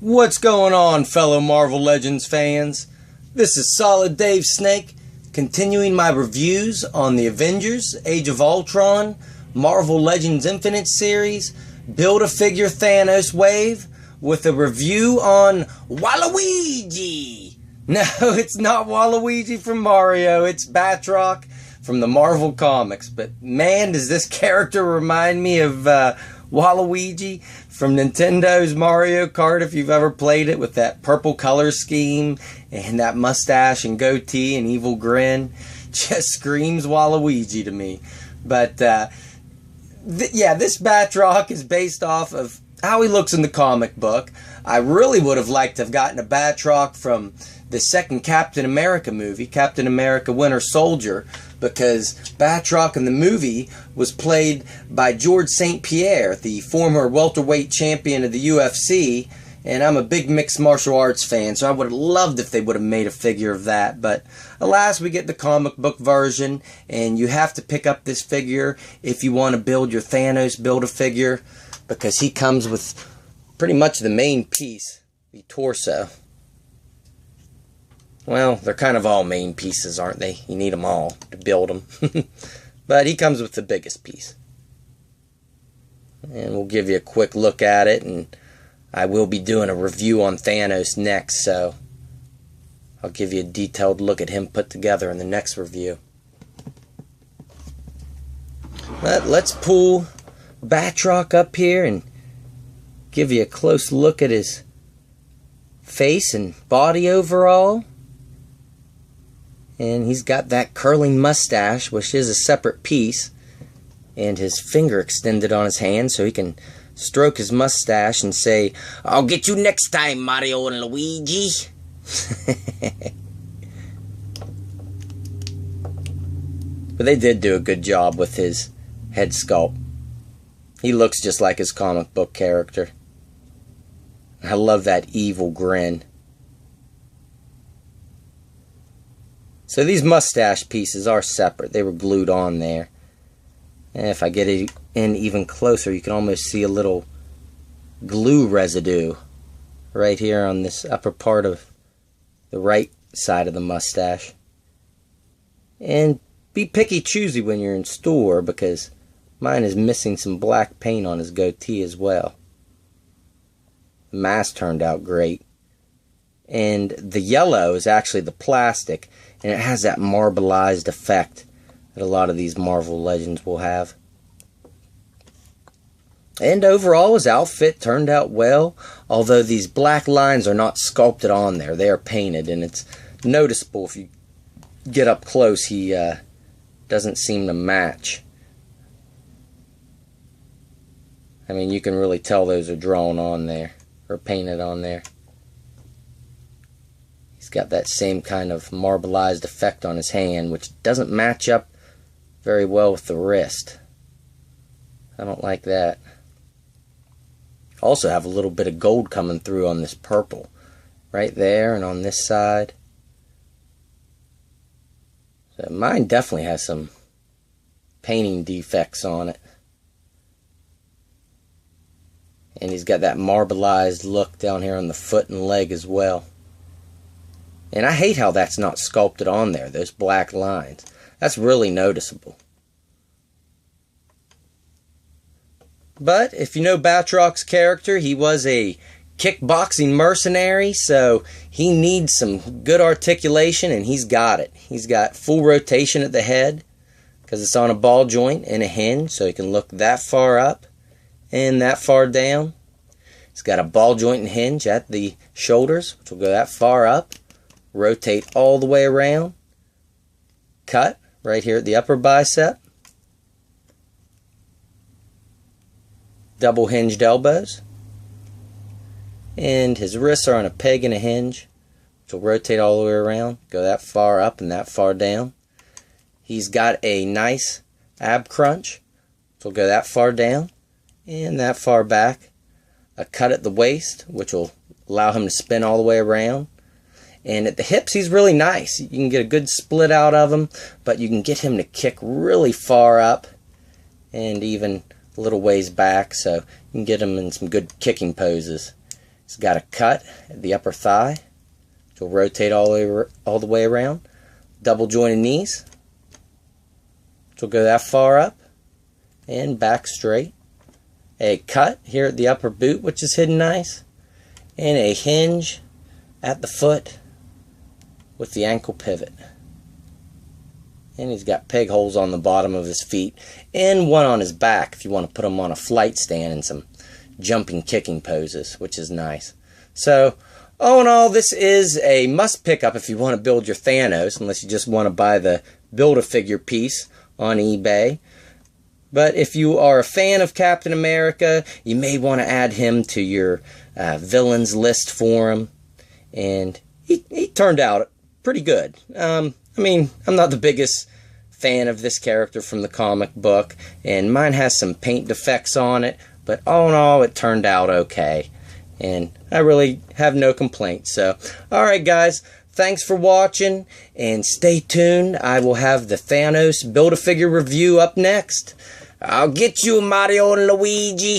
What's going on, fellow Marvel Legends fans? This is Solid Dave Snake, continuing my reviews on the Avengers, Age of Ultron, Marvel Legends Infinite series, Build-A-Figure Thanos wave, with a review on Waluigi! No, it's not Waluigi from Mario, it's Batroc from the Marvel Comics. But man, does this character remind me of Waluigi from Nintendo's Mario Kart, if you've ever played it, with that purple color scheme and that mustache and goatee and evil grin. Just screams Waluigi to me. But yeah, this Batroc is based off of how he looks in the comic book. I really would have liked to have gotten a Batroc from the second Captain America movie, Captain America Winter Soldier, because Batroc in the movie was played by George St. Pierre, the former welterweight champion of the UFC, and I'm a big mixed martial arts fan, so I would have loved if they would have made a figure of that. But alas, we get the comic book version, and you have to pick up this figure if you want to build your Thanos Build-A-Figure, because he comes with pretty much the main piece, the torso. Well, they're kind of all main pieces, aren't they? You need them all to build them. But he comes with the biggest piece. And we'll give you a quick look at it, and I will be doing a review on Thanos next, so I'll give you a detailed look at him put together in the next review. But let's pull Batroc up here and give you a close look at his face and body overall. And he's got that curling mustache, which is a separate piece, and his finger extended on his hand so he can stroke his mustache and say, "I'll get you next time, Mario and Luigi." But they did do a good job with his head sculpt. He looks just like his comic book character. I love that evil grin. So these mustache pieces are separate. They were glued on there. And if I get it in even closer, you can almost see a little glue residue right here on this upper part of the right side of the mustache. And be picky choosy when you're in store, because mine is missing some black paint on his goatee as well. The mask turned out great. And the yellow is actually the plastic, and it has that marbleized effect that a lot of these Marvel Legends will have. And overall, his outfit turned out well, although these black lines are not sculpted on there. They are painted, and it's noticeable if you get up close. He doesn't seem to match. I mean, you can really tell those are drawn on there, or painted on there. He's got that same kind of marbleized effect on his hand, which doesn't match up very well with the wrist. I don't like that. Also have a little bit of gold coming through on this purple. Right there and on this side. So mine definitely has some painting defects on it. And he's got that marbleized look down here on the foot and leg as well. And I hate how that's not sculpted on there, those black lines. That's really noticeable. But if you know Batroc's character, he was a kickboxing mercenary, so he needs some good articulation, and he's got it. He's got full rotation at the head, because it's on a ball joint and a hinge, so he can look that far up and that far down. He's got a ball joint and hinge at the shoulders, which will go that far up. Rotate all the way around. Cut right here at the upper bicep. Double hinged elbows. And his wrists are on a peg and a hinge, which will rotate all the way around. Go that far up and that far down. He's got a nice ab crunch, which will go that far down and that far back. A cut at the waist, which will allow him to spin all the way around. And at the hips, he's really nice. You can get a good split out of him, but you can get him to kick really far up and even a little ways back, so you can get him in some good kicking poses. It's got a cut at the upper thigh, which will rotate all the way around. Double jointed knees, which will go that far up and back straight. A cut here at the upper boot, which is hidden nice, and a hinge at the foot with the ankle pivot. And he's got peg holes on the bottom of his feet and one on his back if you want to put him on a flight stand in some jumping, kicking poses, which is nice. So, all in all, this is a must pick up if you want to build your Thanos, unless you just want to buy the Build-A-Figure piece on eBay. But if you are a fan of Captain America, you may want to add him to your villains list for him. And he turned out pretty good. I mean, I'm not the biggest fan of this character from the comic book, and mine has some paint defects on it, but all in all, it turned out okay. And I really have no complaints. So, alright guys, thanks for watching, and stay tuned. I will have the Thanos Build-A-Figure review up next. I'll get you, Mario and Luigi.